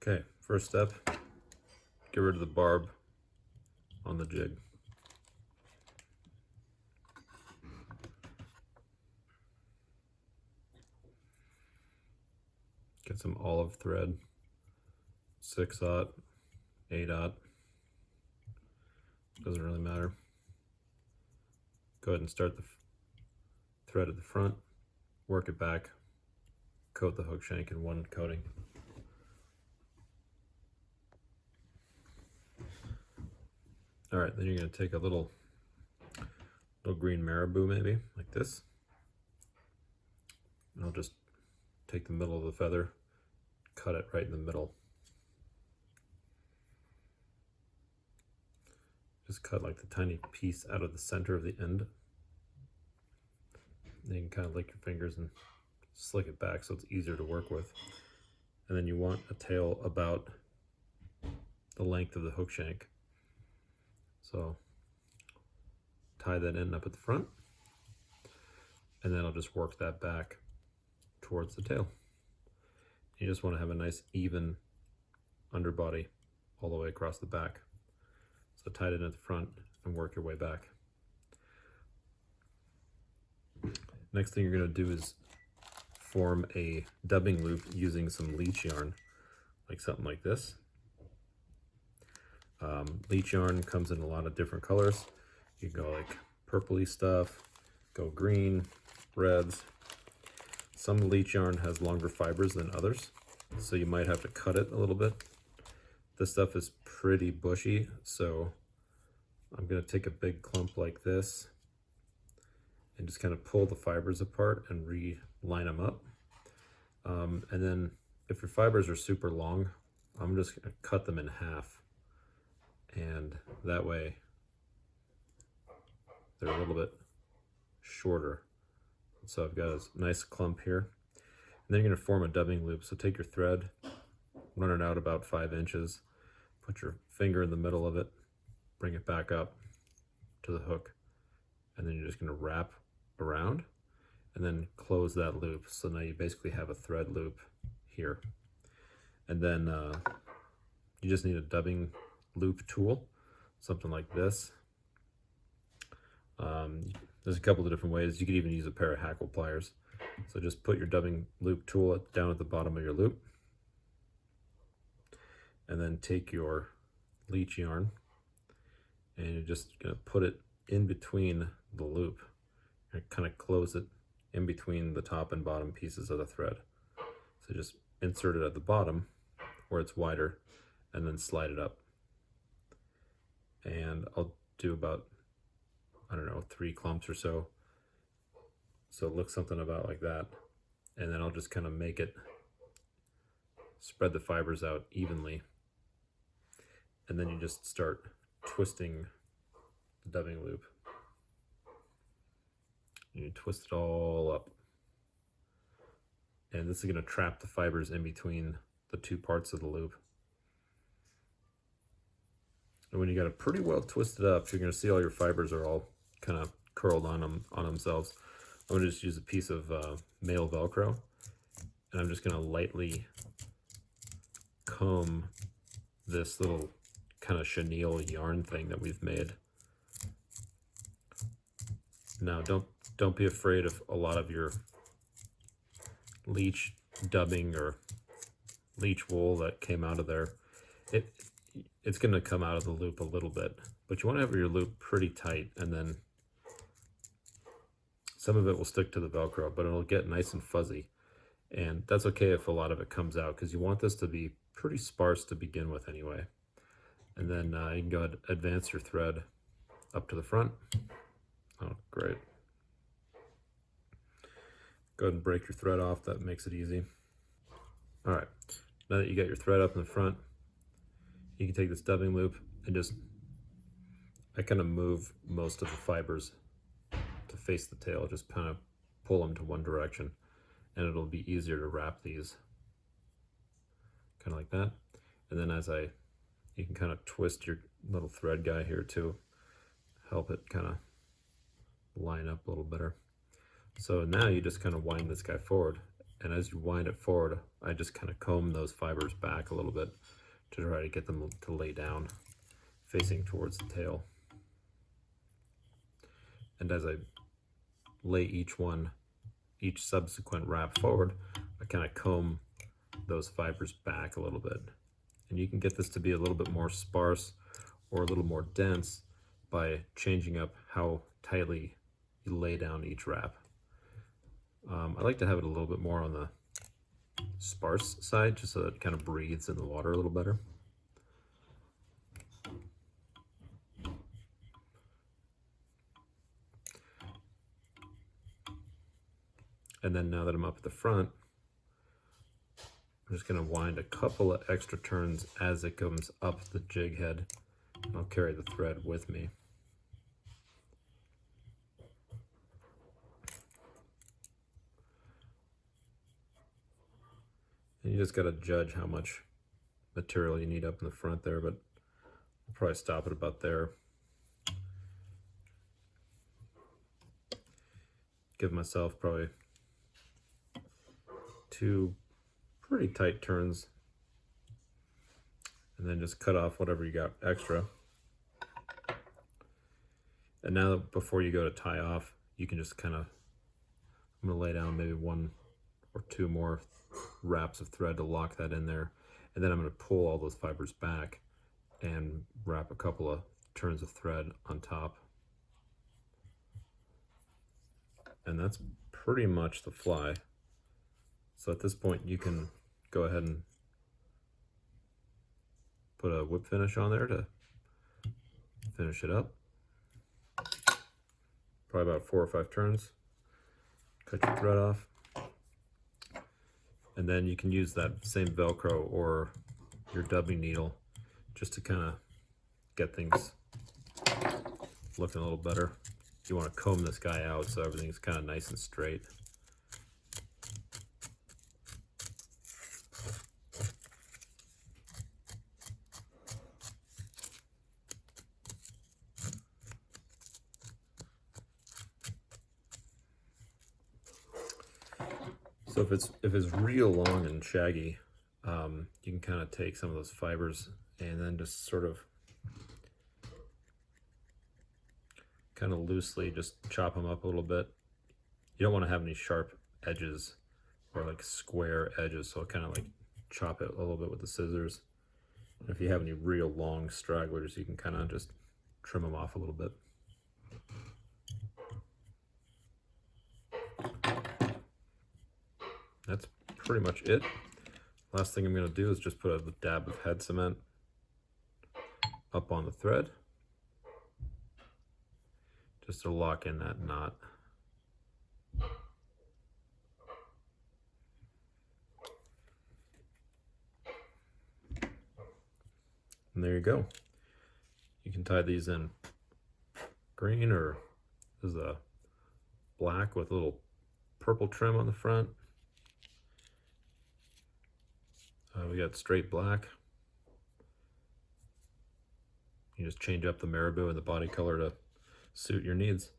Okay, first step, get rid of the barb on the jig. Get some olive thread, 6/0, 8/0, doesn't really matter. Go ahead and start the thread at the front, work it back, coat the hook shank in one coating. All right, then you're going to take a little green marabou, maybe like this, and I'll just take the middle of the feather, cut it right in the middle. Just cut like the tiny piece out of the center of the end. Then you can kind of lick your fingers and slick it back so it's easier to work with. And then you want a tail about the length of the hook shank. So tie that end up at the front, and then I'll just work that back towards the tail. You just want to have a nice even underbody all the way across the back. So tie it in at the front and work your way back. Next thing you're going to do is form a dubbing loop using some leach yarn, like something like this. Leach yarn comes in a lot of different colors. You can go like purpley stuff, go green, reds. Some leach yarn has longer fibers than others, so you might have to cut it a little bit. This stuff is pretty bushy, so I'm going to take a big clump like this and just kind of pull the fibers apart and re-line them up. And then if your fibers are super long, I'm just going to cut them in half, and that way they're a little bit shorter. So I've got a nice clump here. And then you're going to form a dubbing loop. So take your thread, run it out about 5 inches, put your finger in the middle of it, bring it back up to the hook, and then you're just going to wrap around and then close that loop. So now you basically have a thread loop here. And then you just need a dubbing loop tool, something like this. There's a couple of different ways. You could even use a pair of hackle pliers. So just put your dubbing loop tool down at the bottom of your loop, and then take your leach yarn and you're just going to put it in between the loop and kind of close it in between the top and bottom pieces of the thread. So just insert it at the bottom where it's wider and then slide it up. And I'll do about, I don't know, 3 clumps or so. So it looks something about like that. And then I'll just kind of make it, spread the fibers out evenly. And then you just start twisting the dubbing loop. You twist it all up. And this is going to trap the fibers in between the 2 parts of the loop. And when you got it pretty well twisted up, you're going to see all your fibers are all kind of curled on themselves. I'm going to just use a piece of male Velcro, and I'm just going to lightly comb this little kind of chenille yarn thing that we've made. Now don't be afraid of a lot of your leach dubbing or leach wool that came out of there. It's going to come out of the loop a little bit, but you want to have your loop pretty tight, and then some of it will stick to the Velcro, but it'll get nice and fuzzy. And that's okay if a lot of it comes out, because you want this to be pretty sparse to begin with anyway. And then you can go ahead and advance your thread up to the front. Oh, great. Go ahead and break your thread off. That makes it easy. All right, now that you got your thread up in the front, you can take this dubbing loop and I kind of move most of the fibers to face the tail, just kind of pull them to one direction, and it'll be easier to wrap these kind of like that. And then you can kind of twist your little thread guy here to help it kind of line up a little better. So now you just kind of wind this guy forward, And as you wind it forward, I just kind of comb those fibers back a little bit to try to get them to lay down facing towards the tail. And as I lay each subsequent wrap forward, I kind of comb those fibers back a little bit. And you can get this to be a little bit more sparse or a little more dense by changing up how tightly you lay down each wrap. I like to have it a little bit more on the sparse side, just so that it kind of breathes in the water a little better. And then now that I'm up at the front, I'm just going to wind a couple of extra turns as it comes up the jig head, and I'll carry the thread with me. And you just got to judge how much material you need up in the front there, but I'll probably stop it about there. Give myself probably 2 pretty tight turns, and then just cut off whatever you got extra. And now before you go to tie off, you can just kind of, I'm going to lay down maybe 1 or 2 more wraps of thread to lock that in there, and then I'm going to pull all those fibers back and wrap a couple of turns of thread on top. And that's pretty much the fly. So at this point you can go ahead and put a whip finish on there to finish it up. Probably about 4 or 5 turns. Cut your thread off. And then you can use that same Velcro or your dubbing needle just to kind of get things looking a little better. You want to comb this guy out so everything's kind of nice and straight. So if it's real long and shaggy, you can kind of take some of those fibers and then just sort of kind of loosely just chop them up a little bit. You don't want to have any sharp edges or like square edges, so kind of like chop it a little bit with the scissors. And if you have any real long stragglers, you can kind of just trim them off a little bit. That's pretty much it. Last thing I'm going to do is just put a dab of head cement up on the thread, just to lock in that knot. And there you go. You can tie these in green, or this is a black with a little purple trim on the front. We got straight black. You just change up the marabou and the body color to suit your needs.